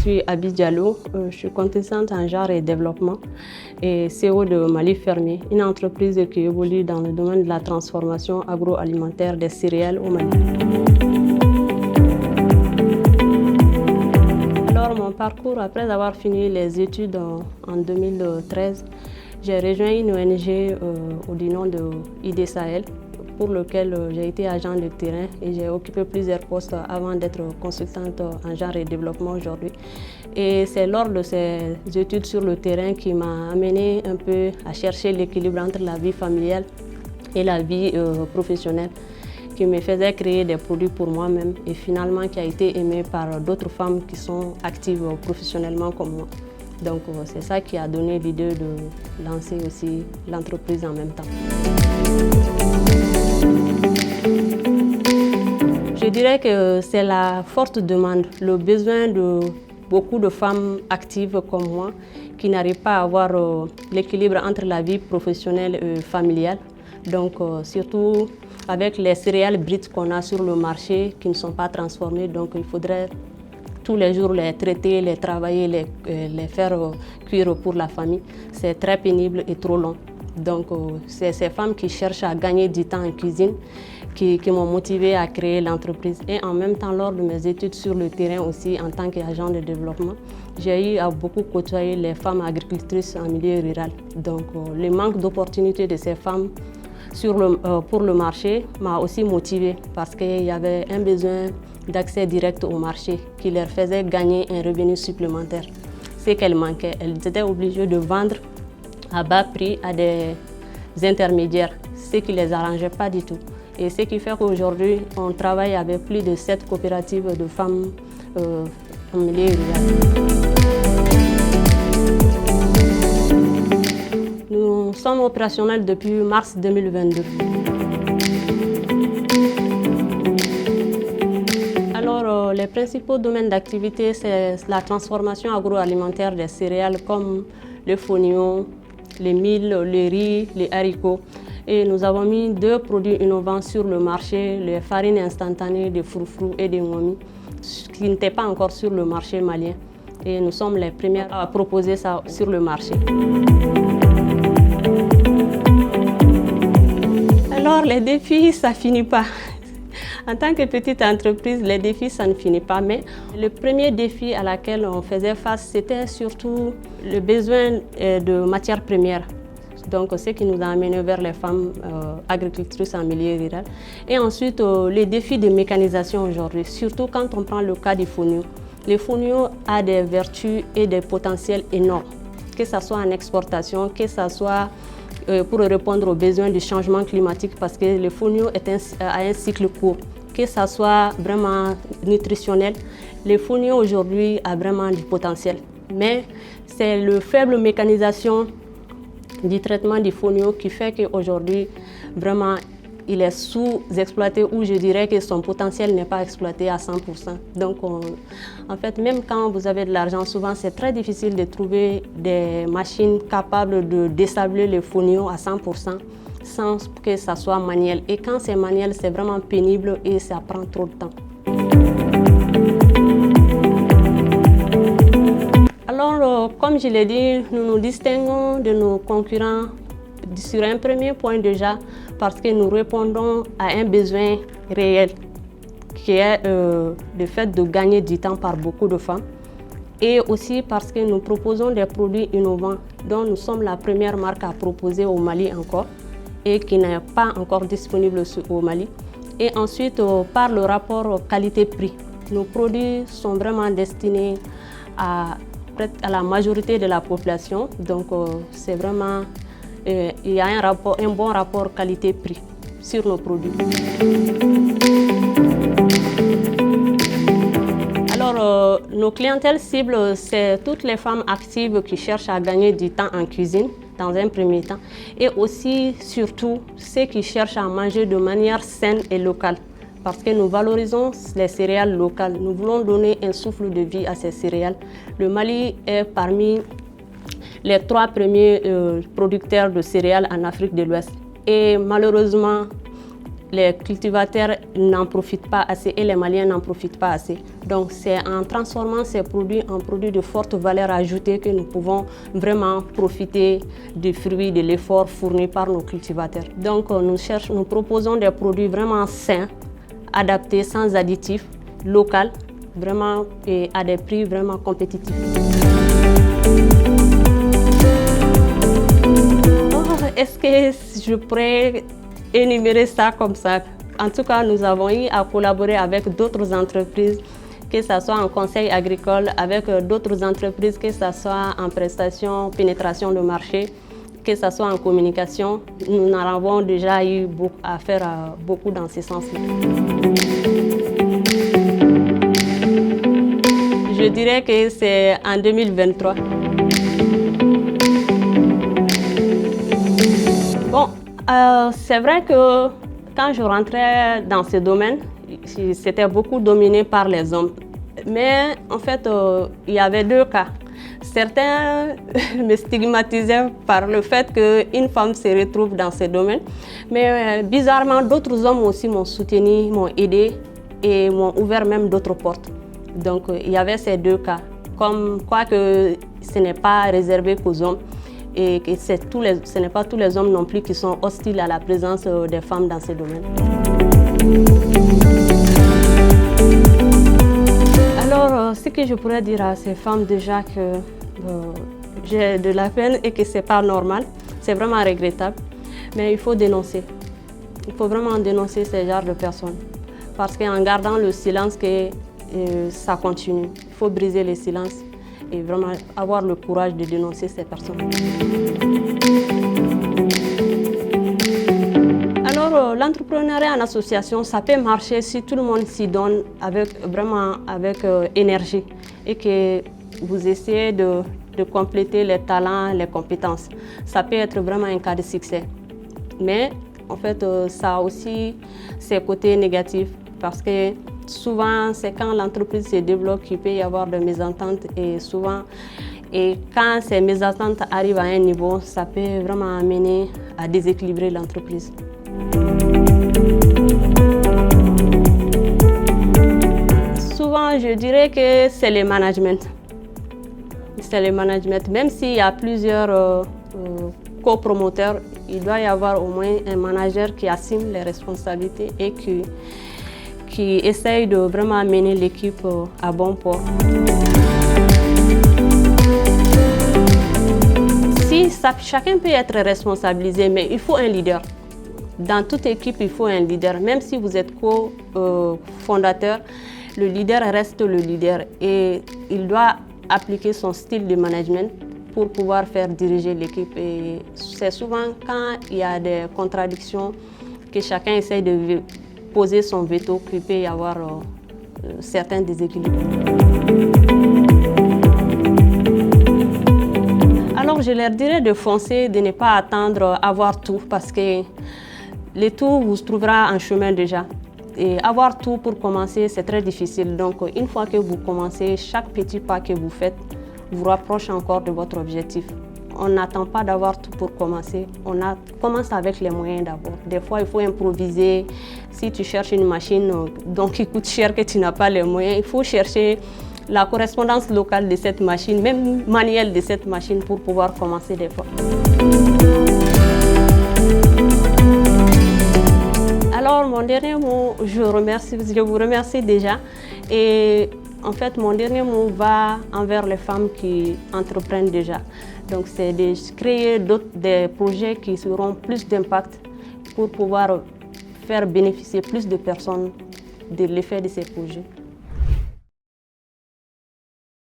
suis Abi Diallo, je suis consultante en genre et développement et CEO de Mali Fermier, une entreprise qui évolue dans le domaine de la transformation agroalimentaire des céréales au Mali. Alors mon parcours, après avoir fini les études en 2013, j'ai rejoint une ONG du nom de ID Sahel, pour lequel j'ai été agent de terrain et j'ai occupé plusieurs postes avant d'être consultante en genre et développement aujourd'hui. Et c'est lors de ces études sur le terrain qui m'a amené un peu à chercher l'équilibre entre la vie familiale et la vie professionnelle, qui me faisait créer des produits pour moi-même et finalement qui a été aimé par d'autres femmes qui sont actives professionnellement comme moi. Donc c'est ça qui a donné l'idée de lancer aussi l'entreprise en même temps. Je dirais que c'est la forte demande, le besoin de beaucoup de femmes actives comme moi qui n'arrivent pas à avoir l'équilibre entre la vie professionnelle et familiale. Donc surtout avec les céréales brutes qu'on a sur le marché qui ne sont pas transformées, donc il faudrait tous les jours les traiter, les travailler, les faire cuire pour la famille. C'est très pénible et trop long. Donc c'est ces femmes qui cherchent à gagner du temps en cuisine qui m'ont motivée à créer l'entreprise. Et en même temps, lors de mes études sur le terrain aussi en tant qu'agent de développement, j'ai eu à beaucoup côtoyer les femmes agricultrices en milieu rural. Donc le manque d'opportunités de ces femmes pour le marché m'a aussi motivée parce qu'il y avait un besoin d'accès direct au marché qui leur faisait gagner un revenu supplémentaire. C'est qu'elles manquaient. Elles étaient obligées de vendre à bas prix à des intermédiaires, ce qui ne les arrangeait pas du tout. Et ce qui fait qu'aujourd'hui, on travaille avec plus de 7 coopératives de femmes en milieu rural. Nous sommes opérationnels depuis mars 2022. Alors, les principaux domaines d'activité, c'est la transformation agroalimentaire des céréales comme le fonio, les milles, le riz, les haricots. Et nous avons mis 2 produits innovants sur le marché, les farines instantanées de froufrou et de momi, qui n'étaient pas encore sur le marché malien. Et nous sommes les premiers à proposer ça sur le marché. Alors les défis, ça ne finit pas. En tant que petite entreprise, les défis, ça ne finit pas. Mais le premier défi à laquelle on faisait face, c'était surtout le besoin de matières premières. Donc, ce qui nous a amené vers les femmes agricultrices en milieu rural. Et ensuite, les défis de mécanisation aujourd'hui, surtout quand on prend le cas du fonio. Le fonio a des vertus et des potentiels énormes, que ce soit en exportation, que ce soit pour répondre aux besoins du changement climatique, parce que le fonio a un cycle court, que ce soit vraiment nutritionnel. Le fonio aujourd'hui a vraiment du potentiel, mais c'est le faible mécanisation du traitement du fonio qui fait qu'aujourd'hui, vraiment, il est sous-exploité ou je dirais que son potentiel n'est pas exploité à 100%. Donc, en fait, même quand vous avez de l'argent, souvent, c'est très difficile de trouver des machines capables de désabler le fonio à 100% sans que ça soit manuel. Et quand c'est manuel, c'est vraiment pénible et ça prend trop de temps. Alors, comme je l'ai dit, nous nous distinguons de nos concurrents sur un premier point déjà parce que nous répondons à un besoin réel qui est le fait de gagner du temps par beaucoup de femmes et aussi parce que nous proposons des produits innovants dont nous sommes la première marque à proposer au Mali encore et qui n'est pas encore disponible au Mali. Et ensuite, par le rapport qualité-prix, nos produits sont vraiment destinés à la majorité de la population. Donc, c'est vraiment, il y a un bon rapport qualité-prix sur nos produits. Alors, nos clientèles cibles, c'est toutes les femmes actives qui cherchent à gagner du temps en cuisine, dans un premier temps, et aussi, surtout, ceux qui cherchent à manger de manière saine et locale. Parce que nous valorisons les céréales locales. Nous voulons donner un souffle de vie à ces céréales. Le Mali est parmi les 3 premiers producteurs de céréales en Afrique de l'Ouest. Et malheureusement, les cultivateurs n'en profitent pas assez et les Maliens n'en profitent pas assez. Donc c'est en transformant ces produits en produits de forte valeur ajoutée que nous pouvons vraiment profiter des fruits de l'effort fourni par nos cultivateurs. Donc nous proposons des produits vraiment sains, adaptés, sans additifs, locaux, vraiment et à des prix vraiment compétitifs. Est-ce que je pourrais énumérer ça comme ça? En tout cas, nous avons eu à collaborer avec d'autres entreprises, que ce soit en conseil agricole, avec d'autres entreprises, que ce soit en prestation, pénétration de marché, que ce soit en communication. Nous en avons déjà eu à faire beaucoup dans ce sens-là. Je dirais que c'est en 2023. Bon, c'est vrai que quand je rentrais dans ce domaine, c'était beaucoup dominé par les hommes. Mais en fait, il y avait deux cas. Certains me stigmatisaient par le fait qu'une femme se retrouve dans ce domaine. Mais bizarrement, d'autres hommes aussi m'ont soutenu, m'ont aidé et m'ont ouvert même d'autres portes. Donc il y avait ces deux cas. Comme quoi que ce n'est pas réservé qu'aux hommes. Et que ce n'est pas tous les hommes non plus qui sont hostiles à la présence des femmes dans ces domaines. Alors, ce que je pourrais dire à ces femmes déjà que j'ai de la peine et que ce n'est pas normal, c'est vraiment regrettable, mais il faut dénoncer. Il faut vraiment dénoncer ces genres de personnes. Parce qu'en gardant le silence, ça continue. Il faut briser le silence et vraiment avoir le courage de dénoncer ces personnes. Alors, l'entrepreneuriat en association, ça peut marcher si tout le monde s'y donne avec énergie et que vous essayez de compléter les talents, les compétences. Ça peut être vraiment un cas de succès. Mais en fait, ça a aussi ses côtés négatifs parce que souvent, c'est quand l'entreprise se développe qu'il peut y avoir des mésententes et quand ces mésententes arrivent à un niveau, ça peut vraiment amener à déséquilibrer l'entreprise. Souvent, je dirais que c'est le management. C'est le management. Même s'il y a plusieurs copromoteurs, il doit y avoir au moins un manager qui assume les responsabilités et qui essaye de vraiment mener l'équipe à bon port. Chacun peut être responsabilisé, mais il faut un leader. Dans toute équipe, il faut un leader. Même si vous êtes co-fondateur, le leader reste le leader et il doit appliquer son style de management pour pouvoir faire diriger l'équipe. Et c'est souvent quand il y a des contradictions que chacun essaye de poser son veto qu'il peut y avoir certains déséquilibres. Alors je leur dirais de foncer, de ne pas attendre avoir tout parce que le tout vous trouvera en chemin déjà. Et avoir tout pour commencer, c'est très difficile. Donc une fois que vous commencez, chaque petit pas que vous faites vous rapproche encore de votre objectif. On n'attend pas d'avoir tout pour commencer. Commence avec les moyens d'abord. Des fois, il faut improviser. Si tu cherches une machine qui coûte cher, que tu n'as pas les moyens, il faut chercher la correspondance locale de cette machine, même manuelle de cette machine pour pouvoir commencer des fois. Alors, mon dernier mot, je vous remercie déjà. Et en fait, mon dernier mot va envers les femmes qui entreprennent déjà. Donc, c'est de créer des projets qui auront plus d'impact pour pouvoir faire bénéficier plus de personnes de l'effet de ces projets.